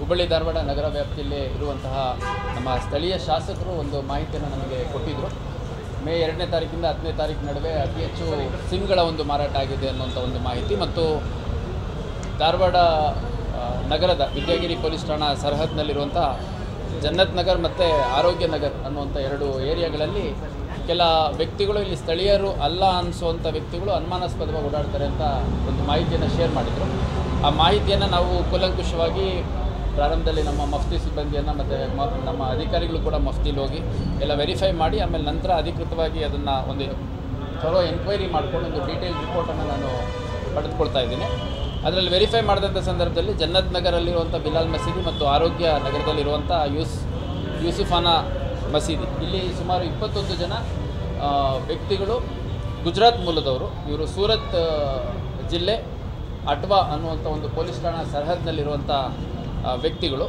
ಹುಬ್ಬಳ್ಳಿ ಧಾರವಾಡ ನಗರ ವ್ಯಾಪ್ತಿಯಲ್ಲಿ ಇರುವಂತಹ ನಮ್ಮ ಸ್ಥಳೀಯ ಶಾಸಕರು ಒಂದು ಮಾಹಿತಿಯನ್ನು ನಮಗೆ ಕೊಟ್ಟಿದ್ದರು. ಮೇ 2ನೇ ತಾರೀಕಿಂದ 10ನೇ ತಾರೀಕು ನಡುವೆ ಅತಿ ಹೆಚ್ಚು ಸಿಮ್ಗಳ ಒಂದು ಮಾರಾಟ ಆಗಿದೆ ಅನ್ನುವಂಥ ಒಂದು ಮಾಹಿತಿ ಮತ್ತು ಧಾರವಾಡ ನಗರದ ವಿದ್ಯಾಗಿರಿ ಪೊಲೀಸ್ ಠಾಣಾ ಸರಹದ್ನಲ್ಲಿರುವಂಥ ಜನ್ನತ್ ನಗರ್ ಮತ್ತು ಆರೋಗ್ಯ ನಗರ್ ಅನ್ನುವಂಥ 2 ಏರಿಯಾಗಳಲ್ಲಿ ಕೆಲ ವ್ಯಕ್ತಿಗಳು ಇಲ್ಲಿ ಸ್ಥಳೀಯರು ಅಲ್ಲ ಅನಿಸುವಂಥ ವ್ಯಕ್ತಿಗಳು ಅನುಮಾನಾಸ್ಪದವಾಗಿ ಓಡಾಡ್ತಾರೆ ಅಂತ ಒಂದು ಮಾಹಿತಿಯನ್ನು ಶೇರ್ ಮಾಡಿದರು. ಆ ಮಾಹಿತಿಯನ್ನು ನಾವು ಕೂಲಂಕುಷವಾಗಿ ಪ್ರಾರಂಭದಲ್ಲಿ ನಮ್ಮ ಮಫ್ತಿ ಸಿಬ್ಬಂದಿಯನ್ನು ಮತ್ತು ನಮ್ಮ ಅಧಿಕಾರಿಗಳು ಕೂಡ ಮಫ್ತಿಲಿ ಹೋಗಿ ಎಲ್ಲ ವೆರಿಫೈ ಮಾಡಿ ಆಮೇಲೆ ನಂತರ ಅಧಿಕೃತವಾಗಿ ಅದನ್ನು ಒಂದು ಥರೋ ಎನ್ಕ್ವೈರಿ ಮಾಡಿಕೊಂಡು ಒಂದು ಡೀಟೇಲ್ ರಿಪೋರ್ಟನ್ನು ನಾನು ಪಡೆದುಕೊಳ್ತಾ ಇದ್ದೀನಿ. ಅದರಲ್ಲಿ ವೆರಿಫೈ ಮಾಡಿದಂಥ ಸಂದರ್ಭದಲ್ಲಿ ಜನ್ನತ್ ನಗರಲ್ಲಿರುವಂಥ ಬಿಲಾಲ್ ಮಸೀದಿ ಮತ್ತು ಆರೋಗ್ಯ ನಗರದಲ್ಲಿರುವಂಥ ಯೂಸುಫಾನ ಮಸೀದಿ ಇಲ್ಲಿ ಸುಮಾರು 21 ಜನ ವ್ಯಕ್ತಿಗಳು ಗುಜರಾತ್ ಮೂಲದವರು. ಇವರು ಸೂರತ್ ಜಿಲ್ಲೆ ಅಟ್ವಾ ಅನ್ನುವಂಥ ಒಂದು ಪೊಲೀಸ್ ಠಾಣಾ ಸರಹದ್ನಲ್ಲಿರುವಂಥ ವ್ಯಕ್ತಿಗಳು.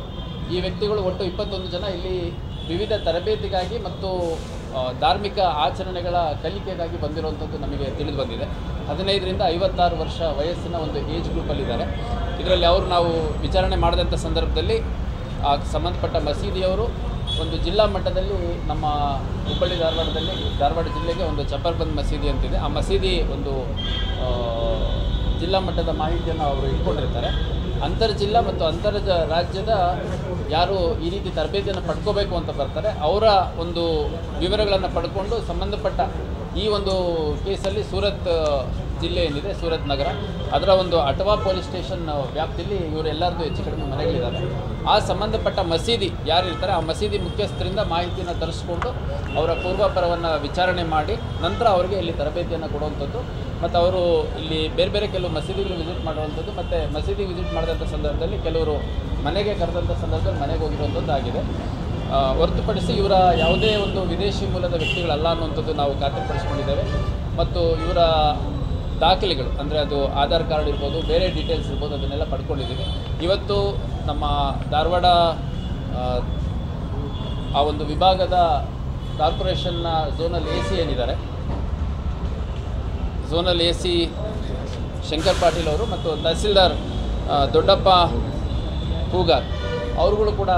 ಈ ವ್ಯಕ್ತಿಗಳು ಒಟ್ಟು 21 ಜನ ಇಲ್ಲಿ ವಿವಿಧ ತರಬೇತಿಗಾಗಿ ಮತ್ತು ಧಾರ್ಮಿಕ ಆಚರಣೆಗಳ ಕಲಿಕೆಗಾಗಿ ಬಂದಿರುವಂಥದ್ದು ನಮಗೆ ತಿಳಿದು ಬಂದಿದೆ. 15ರಿಂದ 56 ವರ್ಷ ವಯಸ್ಸಿನ ಒಂದು ಏಜ್ ಗ್ರೂಪಲ್ಲಿದ್ದಾರೆ. ಇದರಲ್ಲಿ ನಾವು ವಿಚಾರಣೆ ಮಾಡಿದಂಥ ಸಂದರ್ಭದಲ್ಲಿ ಆ ಸಂಬಂಧಪಟ್ಟ ಮಸೀದಿಯವರು ಒಂದು ಜಿಲ್ಲಾ ಮಟ್ಟದಲ್ಲಿ ನಮ್ಮ ಹುಬ್ಬಳ್ಳಿ ಧಾರವಾಡ ಜಿಲ್ಲೆಗೆ ಒಂದು ಚಪರ್ಬಂದ್ ಮಸೀದಿ ಅಂತಿದೆ. ಆ ಮಸೀದಿ ಒಂದು ಜಿಲ್ಲಾ ಮಟ್ಟದ ಮಾಹಿತಿಯನ್ನು ಅವರು ಇಟ್ಕೊಂಡಿರ್ತಾರೆ. ಅಂತರ್ಜಿಲ್ಲಾ ಮತ್ತು ರಾಜ್ಯದ ಯಾರು ಈ ರೀತಿ ತರಬೇತಿಯನ್ನು ಪಡ್ಕೋಬೇಕು ಅಂತ ಬರ್ತಾರೆ ಅವರ ಒಂದು ವಿವರಗಳನ್ನು ಪಡ್ಕೊಂಡು ಸಂಬಂಧಪಟ್ಟ ಈ ಒಂದು ಕೇಸಲ್ಲಿ ಸೂರತ್ ಜಿಲ್ಲೆ ಏನಿದೆ ಸೂರತ್ ನಗರ ಅದರ ಒಂದು ಅಟ್ವಾ ಪೊಲೀಸ್ ಸ್ಟೇಷನ್ ವ್ಯಾಪ್ತಿಯಲ್ಲಿ ಇವರೆಲ್ಲರದ್ದು ಹೆಚ್ಚು ಕಡಿಮೆ ಮನೆಗಳಿದ್ದಾವೆ. ಆ ಸಂಬಂಧಪಟ್ಟ ಮಸೀದಿ ಯಾರಿರ್ತಾರೆ ಆ ಮಸೀದಿ ಮುಖ್ಯಸ್ಥರಿಂದ ಮಾಹಿತಿಯನ್ನು ತರಿಸ್ಕೊಂಡು ಅವರ ಪೂರ್ವಾಪರವನ್ನು ವಿಚಾರಣೆ ಮಾಡಿ ನಂತರ ಅವರಿಗೆ ಇಲ್ಲಿ ತರಬೇತಿಯನ್ನು ಕೊಡುವಂಥದ್ದು ಮತ್ತು ಅವರು ಇಲ್ಲಿ ಬೇರೆ ಬೇರೆ ಕೆಲವು ಮಸೀದಿಗಳು ವಿಸಿಟ್ ಮಾಡುವಂಥದ್ದು ಮತ್ತು ಮಸೀದಿ ವಿಸಿಟ್ ಮಾಡಿದಂಥ ಸಂದರ್ಭದಲ್ಲಿ ಕೆಲವರು ಮನೆಗೆ ಕರೆದಂಥ ಸಂದರ್ಭದಲ್ಲಿ ಮನೆಗೆ ಹೋಗಿರುವಂಥದ್ದು ಆಗಿದೆ. ಹೊರತುಪಡಿಸಿ ಇವರ ಯಾವುದೇ ಒಂದು ವಿದೇಶಿ ಮೂಲದ ವ್ಯಕ್ತಿಗಳಲ್ಲ ಅನ್ನುವಂಥದ್ದು ನಾವು ಖಾತ್ರಿಪಡಿಸ್ಕೊಂಡಿದ್ದೇವೆ ಮತ್ತು ಇವರ ದಾಖಲೆಗಳು ಅಂದರೆ ಅದು ಆಧಾರ್ ಕಾರ್ಡ್ ಇರ್ಬೋದು ಬೇರೆ ಡೀಟೇಲ್ಸ್ ಇರ್ಬೋದು ಅದನ್ನೆಲ್ಲ ಪಡ್ಕೊಂಡಿದ್ದೀವಿ. ಇವತ್ತು ನಮ್ಮ ಧಾರವಾಡ ಆ ಒಂದು ವಿಭಾಗದ ಕಾರ್ಪೊರೇಷನ್ನ ಝೋನಲ್ AC ಏನಿದ್ದಾರೆ ಝೋನಲ್ AC ಶಂಕರ್ ಪಾಟೀಲ್ ಅವರು ಮತ್ತು ತಹಸೀಲ್ದಾರ್ ದೊಡ್ಡಪ್ಪ ಹೂಗಾರ್ ಅವರುಗಳು ಕೂಡ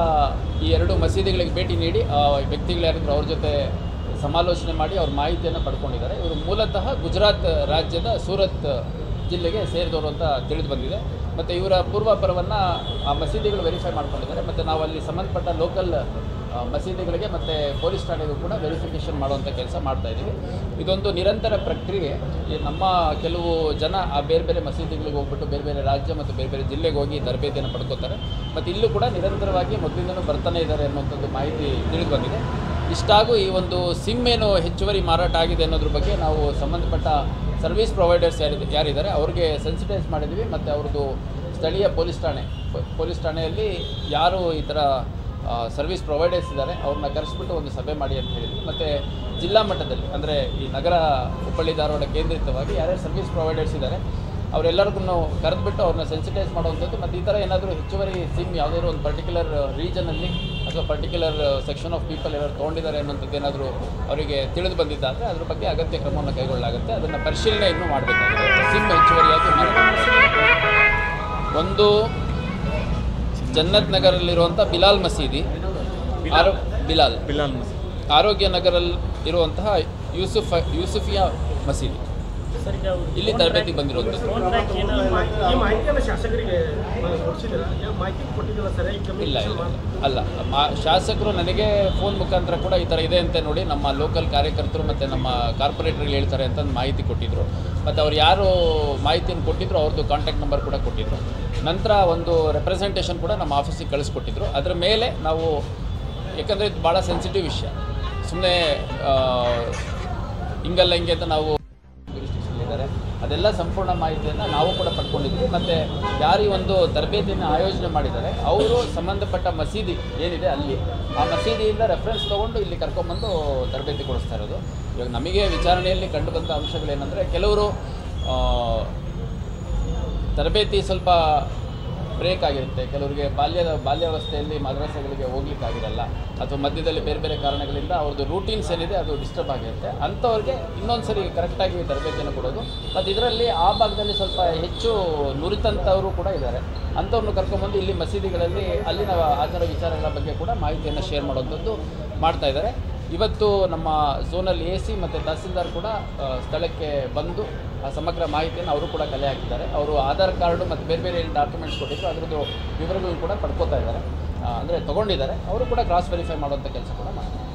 ಈ 2 ಮಸೀದಿಗಳಿಗೆ ಭೇಟಿ ನೀಡಿ ಆ ವ್ಯಕ್ತಿಗಳು ಯಾರಿದ್ರು ಅವ್ರ ಜೊತೆ ಸಮಾಲೋಚನೆ ಮಾಡಿ ಅವ್ರ ಮಾಹಿತಿಯನ್ನು ಪಡ್ಕೊಂಡಿದ್ದಾರೆ. ಇವರು ಮೂಲತಃ ಗುಜರಾತ್ ರಾಜ್ಯದ ಸೂರತ್ ಜಿಲ್ಲೆಗೆ ಸೇರಿದವರು ಅಂತ ತಿಳಿದು ಬಂದಿದೆ ಮತ್ತು ಇವರ ಪೂರ್ವಾಪರವನ್ನು ಆ ಮಸೀದಿಗಳು ವೆರಿಫೈ ಮಾಡ್ಕೊಂಡಿದ್ದಾರೆ ಮತ್ತು ನಾವು ಅಲ್ಲಿ ಸಂಬಂಧಪಟ್ಟ ಲೋಕಲ್ ಮಸೀದಿಗಳಿಗೆ ಮತ್ತು ಪೊಲೀಸ್ ಠಾಣೆಗೂ ಕೂಡ ವೆರಿಫಿಕೇಷನ್ ಮಾಡುವಂಥ ಕೆಲಸ ಮಾಡ್ತಾಯಿದ್ದೀವಿ. ಇದೊಂದು ನಿರಂತರ ಪ್ರಕ್ರಿಯೆ. ನಮ್ಮ ಕೆಲವು ಜನ ಆ ಬೇರೆ ಬೇರೆ ಮಸೀದಿಗಳಿಗೆ ಹೋಗ್ಬಿಟ್ಟು ಬೇರೆ ಬೇರೆ ರಾಜ್ಯ ಮತ್ತು ಬೇರೆ ಬೇರೆ ಜಿಲ್ಲೆಗೆ ಹೋಗಿ ತರಬೇತಿಯನ್ನು ಪಡ್ಕೋತಾರೆ ಮತ್ತು ಇಲ್ಲೂ ಕೂಡ ನಿರಂತರವಾಗಿ ಮೊದಲಿಂದನೂ ಬರ್ತಾನೆ ಇದ್ದಾರೆ ಅನ್ನುವಂಥದ್ದು ಮಾಹಿತಿ ತಿಳಿದು ಬಂದಿದೆ. ಇಷ್ಟಾಗೂ ಈ ಒಂದು ಸಿಮ್ ಏನು ಹೆಚ್ಚುವರಿ ಮಾರಾಟ ಆಗಿದೆ ಅನ್ನೋದ್ರ ಬಗ್ಗೆ ನಾವು ಸಂಬಂಧಪಟ್ಟ ಸರ್ವಿಸ್ ಪ್ರೊವೈಡರ್ಸ್ ಯಾರಿದ್ದಾರೆ ಅವ್ರಿಗೆ ಸೆನ್ಸಿಟೈಸ್ ಮಾಡಿದ್ವಿ ಮತ್ತು ಅವ್ರದ್ದು ಸ್ಥಳೀಯ ಪೊಲೀಸ್ ಠಾಣೆಯಲ್ಲಿ ಯಾರು ಈ ಥರ ಸರ್ವಿಸ್ ಪ್ರೊವೈಡರ್ಸ್ ಇದ್ದಾರೆ ಅವ್ರನ್ನ ಕರೆಸ್ಬಿಟ್ಟು ಒಂದು ಸಭೆ ಮಾಡಿ ಅಂತ ಹೇಳಿದ್ವಿ ಮತ್ತು ಜಿಲ್ಲಾ ಮಟ್ಟದಲ್ಲಿ ಅಂದರೆ ಈ ನಗರ ಹುಬ್ಬಳ್ಳಿ ಧಾರವಾಡ ಕೇಂದ್ರಿತವಾಗಿ ಯಾರ್ಯಾರು ಸರ್ವಿಸ್ ಪ್ರೊವೈಡರ್ಸ್ ಇದ್ದಾರೆ ಅವರೆಲ್ಲರಿಗೂ ಕರೆದುಬಿಟ್ಟು ಅವ್ರನ್ನ ಸೆನ್ಸಿಟೈಸ್ ಮಾಡುವಂಥದ್ದು ಮತ್ತು ಈ ಥರ ಏನಾದರೂ ಹೆಚ್ಚುವರಿ ಸಿಮ್ ಯಾವುದಾದ್ರು ಒಂದು ಪರ್ಟಿಕ್ಯುಲರ್ ರೀಜನಲ್ಲಿ ಅಥವಾ ಪರ್ಟಿಕ್ಯುಲರ್ ಸೆಕ್ಷನ್ ಆಫ್ ಪೀಪಲ್ ಏನಾದ್ರು ತೊಗೊಂಡಿದ್ದಾರೆ ಅನ್ನೋಂಥದ್ದು ಏನಾದರೂ ಅವರಿಗೆ ತಿಳಿದು ಬಂದಿದ್ದಾದರೆ ಅದ್ರ ಬಗ್ಗೆ ಅಗತ್ಯ ಕ್ರಮವನ್ನು ಕೈಗೊಳ್ಳಲಾಗುತ್ತೆ. ಅದನ್ನು ಪರಿಶೀಲನೆ ಇನ್ನೂ ಮಾಡಬೇಕಾಗಿದೆ. ಸಿಮ್ ಹೆಚ್ಚುವರಿಯಾಗಿ ಒಂದು ಜನ್ನತ್ ನಗರಲ್ಲಿರುವಂಥ ಬಿಲಾಲ್ ಮಸೀದಿ ಬಿಲಾಲ್ ಆರೋಗ್ಯ ನಗರಲ್ಲಿ ಇರುವಂತಹ ಯೂಸುಫಿಯಾ ಮಸೀದಿ ಇಲ್ಲಿ ತರಬೇತಿ ಬಂದಿರೋದು. ಅಲ್ಲ ಶಾಸಕರು ನನಗೆ ಫೋನ್ ಮುಖಾಂತರ ಕೂಡ ಈ ಥರ ಇದೆ ಅಂತ ನೋಡಿ ನಮ್ಮ ಲೋಕಲ್ ಕಾರ್ಯಕರ್ತರು ಮತ್ತು ನಮ್ಮ ಕಾರ್ಪೊರೇಟರ್ಗಳು ಹೇಳ್ತಾರೆ ಅಂತ ಮಾಹಿತಿ ಕೊಟ್ಟಿದ್ದರು ಮತ್ತು ಅವ್ರು ಯಾರು ಮಾಹಿತಿಯನ್ನು ಕೊಟ್ಟಿದ್ರು ಅವ್ರದ್ದು ಕಾಂಟ್ಯಾಕ್ಟ್ ನಂಬರ್ ಕೂಡ ಕೊಟ್ಟಿದ್ದರು. ನಂತರ ಒಂದು ರೆಪ್ರೆಸೆಂಟೇಷನ್ ಕೂಡ ನಮ್ಮ ಆಫೀಸಿಗೆ ಕಳಿಸ್ಕೊಟ್ಟಿದ್ರು. ಅದರ ಮೇಲೆ ನಾವು ಯಾಕಂದರೆ ಇದು ಭಾಳ ಸೆನ್ಸಿಟಿವ್ ವಿಷಯ, ಸುಮ್ಮನೆ ಹಿಂಗಲ್ಲ ಹಿಂಗೆ ಅಂತ ನಾವು ಅದೆಲ್ಲ ಸಂಪೂರ್ಣ ಮಾಹಿತಿಯನ್ನು ನಾವು ಕೂಡ ಪಡ್ಕೊಂಡಿದ್ವಿ ಮತ್ತು ಯಾರು ಈ ಒಂದು ತರಬೇತಿಯನ್ನು ಆಯೋಜನೆ ಮಾಡಿದ್ದಾರೆ ಅವರು ಸಂಬಂಧಪಟ್ಟ ಮಸೀದಿ ಏನಿದೆ ಅಲ್ಲಿ ಆ ಮಸೀದಿಯಿಂದ ರೆಫರೆನ್ಸ್ ತೊಗೊಂಡು ಇಲ್ಲಿ ಕರ್ಕೊಂಬಂದು ತರಬೇತಿ ಕೊಡಿಸ್ತಾ ಇರೋದು. ಇವಾಗ ನಮಗೆ ವಿಚಾರಣೆಯಲ್ಲಿ ಕಂಡುಬಂದ ಅಂಶಗಳೇನೆಂದರೆ ಕೆಲವರು ತರಬೇತಿ ಸ್ವಲ್ಪ ಬ್ರೇಕ್ ಆಗಿರುತ್ತೆ, ಕೆಲವರಿಗೆ ಬಾಲ್ಯಾವಸ್ಥೆಯಲ್ಲಿ ಮದ್ರಸೆಗಳಿಗೆ ಹೋಗ್ಲಿಕ್ಕಾಗಿರಲ್ಲ, ಅಥವಾ ಮಧ್ಯದಲ್ಲಿ ಬೇರೆ ಬೇರೆ ಕಾರಣಗಳಿಂದ ಅವ್ರದ್ದು ರೂಟೀನ್ಸ್ ಏನಿದೆ ಅದು ಡಿಸ್ಟರ್ಬ್ ಆಗಿರುತ್ತೆ. ಅಂಥವ್ರಿಗೆ ಇನ್ನೊಂದು ಸರಿ ಕರೆಕ್ಟಾಗಿ ತರಬೇತಿಯನ್ನು ಕೊಡೋದು. ಮತ್ತು ಇದರಲ್ಲಿ ಆ ಭಾಗದಲ್ಲಿ ಸ್ವಲ್ಪ ಹೆಚ್ಚು ನುರಿತಂಥವರು ಕೂಡ ಇದ್ದಾರೆ. ಅಂಥವ್ರನ್ನು ಕರ್ಕೊಂಡ್ಬಂದು ಇಲ್ಲಿ ಮಸೀದಿಗಳಲ್ಲಿ ಅಲ್ಲಿನ ಆಚಾರ ವಿಚಾರಗಳ ಬಗ್ಗೆ ಕೂಡ ಮಾಹಿತಿಯನ್ನು ಶೇರ್ ಮಾಡೋವಂಥದ್ದು ಮಾಡ್ತಾಯಿದ್ದಾರೆ. ಇವತ್ತು ನಮ್ಮ ಝೋನಲ್ಲಿ AC ಮತ್ತು ತಹಸೀಲ್ದಾರ್ ಕೂಡ ಸ್ಥಳಕ್ಕೆ ಬಂದು ಆ ಸಮಗ್ರ ಮಾಹಿತಿಯನ್ನು ಅವರು ಕೂಡ ಕಲೆ ಹಾಕಿದ್ದಾರೆ. ಅವರು ಆಧಾರ್ ಕಾರ್ಡು ಮತ್ತು ಬೇರೆ ಬೇರೆ ಏನು ಡಾಕ್ಯುಮೆಂಟ್ಸ್ ಕೊಟ್ಟಿದ್ರು ಅದರದ್ದು ವಿವರಗಳು ಕೂಡ ಪಡ್ಕೋತಾ ಇದ್ದಾರೆ, ಅಂದರೆ ತೊಗೊಂಡಿದ್ದಾರೆ. ಅವರು ಕೂಡ ಕ್ರಾಸ್ ವೆರಿಫೈ ಮಾಡುವಂಥ ಕೆಲಸ ಕೂಡ ಮಾಡ್ತಾರೆ.